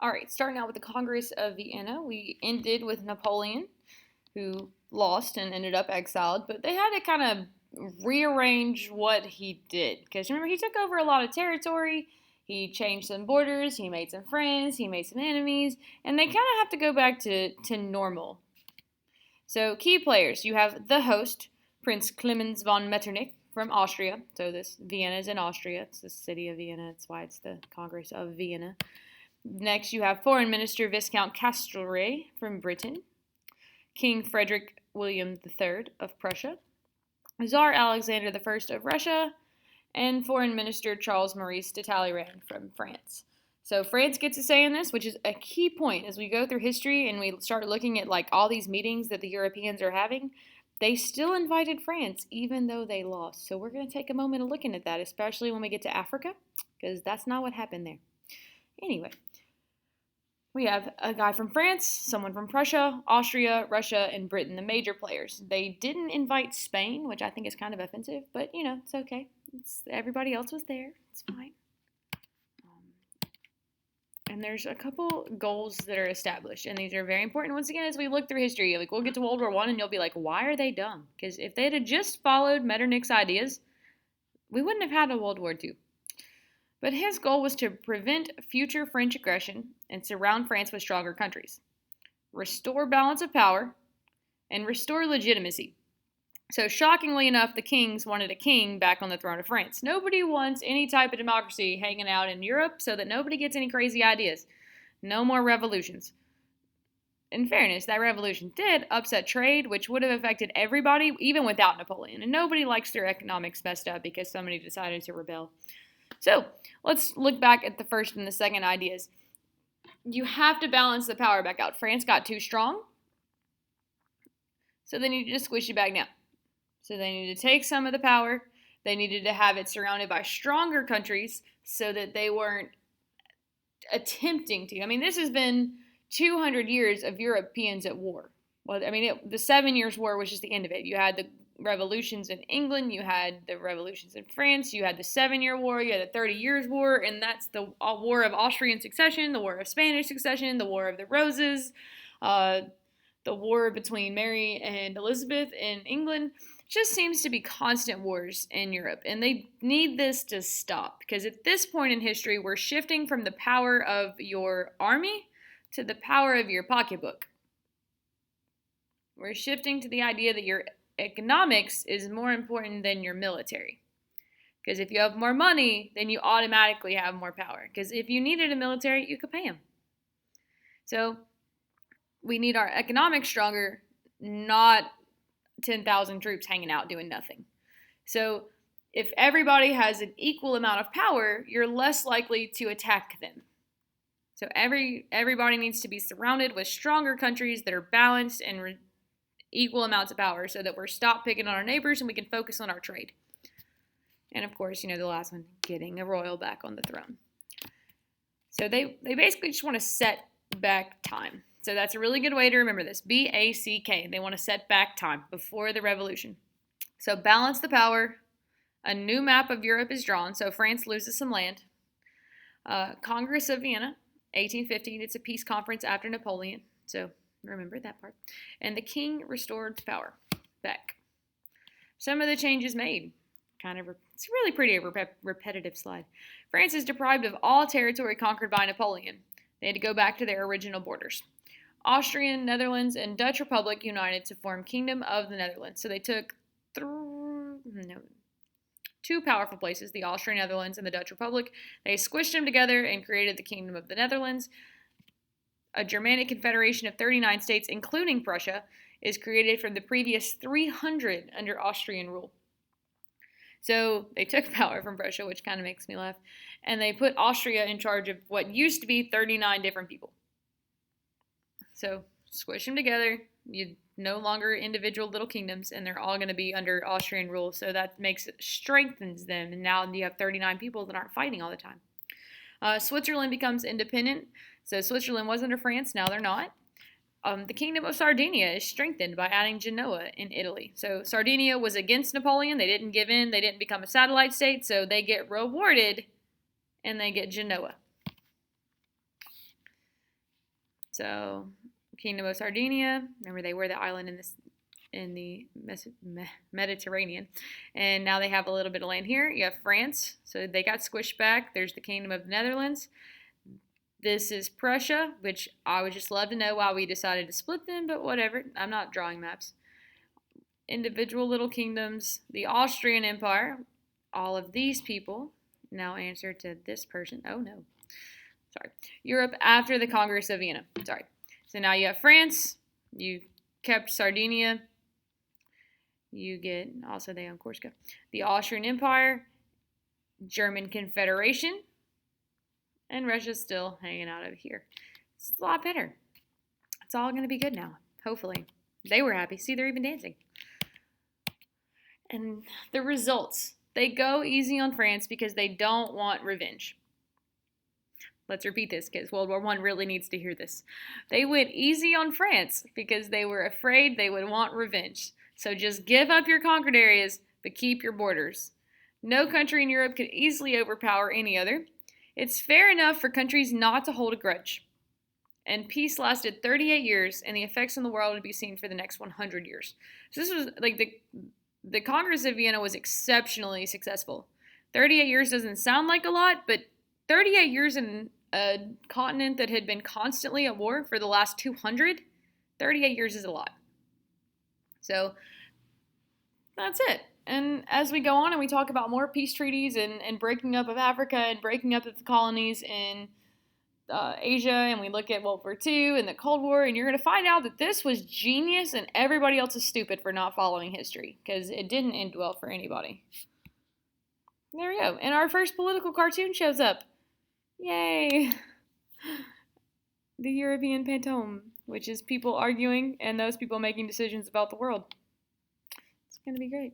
All right, starting out with the Congress of Vienna, we ended with Napoleon, who lost and ended up exiled, but they had to kind of rearrange what he did. Because remember, he took over a lot of territory, he changed some borders, he made some friends, he made some enemies, and they kind of have to go back to normal. So, key players you have the host, Prince Clemens von Metternich from Austria. So, this Vienna is in Austria, it's the city of Vienna, that's why it's the Congress of Vienna. Next, you have Foreign Minister Viscount Castlereagh from Britain, King Frederick William III of Prussia, Tsar Alexander I of Russia, and Foreign Minister Charles Maurice de Talleyrand from France. So France gets a say in this, which is a key point as we go through history and we start looking at like all these meetings that the Europeans are having. They still invited France even though they lost. So we're going to take a moment of looking at that, especially when we get to Africa, because that's not what happened there. Anyway, we have a guy from France, someone from Prussia, Austria, Russia, and Britain, the major players. They didn't invite Spain, which I think is kind of offensive, but it's okay. Everybody else was there. It's fine. And there's a couple goals that are established, and these are very important. Once again, as we look through history, like we'll get to World War I, and you'll be like, why are they dumb? Because if they had just followed Metternich's ideas, we wouldn't have had a World War II. But his goal was to prevent future French aggression and surround France with stronger countries, restore balance of power, and restore legitimacy. So shockingly enough, the kings wanted a king back on the throne of France. Nobody wants any type of democracy hanging out in Europe so that nobody gets any crazy ideas. No more revolutions. In fairness, that revolution did upset trade, which would have affected everybody, even without Napoleon. And nobody likes their economics messed up because somebody decided to rebel. So let's look back at the first and the second ideas. You have to balance the power back out. France got too strong, so they needed to squish it back down. So they needed to take some of the power. They needed to have it surrounded by stronger countries so that they weren't attempting to. I mean, this has been 200 years of Europeans at war. Well, I mean, the 7 Years' War was just the end of it. You had the revolutions in England, you had the revolutions in France, you had the 7-Year War, you had the 30 Years' War, and that's the War of Austrian Succession, the War of Spanish Succession, the War of the Roses, the war between Mary and Elizabeth in England. It just seems to be constant wars in Europe, and they need this to stop, because at this point in history, we're shifting from the power of your army to the power of your pocketbook. We're shifting to the idea that your economics is more important than your military. Because if you have more money, then you automatically have more power. Because if you needed a military, you could pay them. So we need our economics stronger, not 10,000 troops hanging out doing nothing. So if everybody has an equal amount of power, you're less likely to attack them. So everybody needs to be surrounded with stronger countries that are balanced and equal amounts of power so that we're stop picking on our neighbors and we can focus on our trade. And of course, the last one, getting a royal back on the throne. So they basically just want to set back time. So that's a really good way to remember this. BACK. They want to set back time before the revolution. So balance the power. A new map of Europe is drawn. So France loses some land. Congress of Vienna, 1815. It's a peace conference after Napoleon. So remember that part. And the king restored power back. Some of the changes made. It's really pretty repetitive slide. France is deprived of all territory conquered by Napoleon. They had to go back to their original borders. Austrian, Netherlands, and Dutch Republic united to form Kingdom of the Netherlands. So they took two powerful places, the Austrian Netherlands and the Dutch Republic. They squished them together and created the Kingdom of the Netherlands. A Germanic confederation of 39 states, including Prussia, is created from the previous 300 under Austrian rule. So they took power from Prussia, which kind of makes me laugh, and they put Austria in charge of what used to be 39 different people. So squish them together. You no longer individual little kingdoms, and they're all going to be under Austrian rule. So that strengthens them, and now you have 39 people that aren't fighting all the time. Switzerland becomes independent. So Switzerland was under France, now they're not. The Kingdom of Sardinia is strengthened by adding Genoa in Italy. So Sardinia was against Napoleon. They didn't give in. They didn't become a satellite state, so they get rewarded, and they get Genoa. So, Kingdom of Sardinia, remember they were the island in the Mediterranean, and now they have a little bit of land here. You have France, so they got squished back. There's the Kingdom of the Netherlands. This is Prussia, which I would just love to know why we decided to split them, but whatever. I'm not drawing maps. Individual little kingdoms. The Austrian Empire. All of these people now answer to this person. Oh no. Sorry. Europe after the Congress of Vienna. Sorry. So now you have France. You kept Sardinia. You get, also they own Corsica. The Austrian Empire. German Confederation. And Russia's still hanging out over here. It's a lot better. It's all going to be good now, hopefully. They were happy. See, they're even dancing. And the results. They go easy on France because they don't want revenge. Let's repeat this because World War I really needs to hear this. They went easy on France because they were afraid they would want revenge. So just give up your conquered areas, but keep your borders. No country in Europe could easily overpower any other. It's fair enough for countries not to hold a grudge. And peace lasted 38 years, and the effects on the world would be seen for the next 100 years. So this was like the Congress of Vienna was exceptionally successful. 38 years doesn't sound like a lot, but 38 years in a continent that had been constantly at war for the last 200, 38 years is a lot. So that's it. And as we go on and we talk about more peace treaties and breaking up of Africa and breaking up of the colonies in Asia, and we look at World War II and the Cold War, and you're going to find out that this was genius and everybody else is stupid for not following history because it didn't end well for anybody. There we go. And our first political cartoon shows up. Yay! The European Pantome, which is people arguing and those people making decisions about the world. It's going to be great.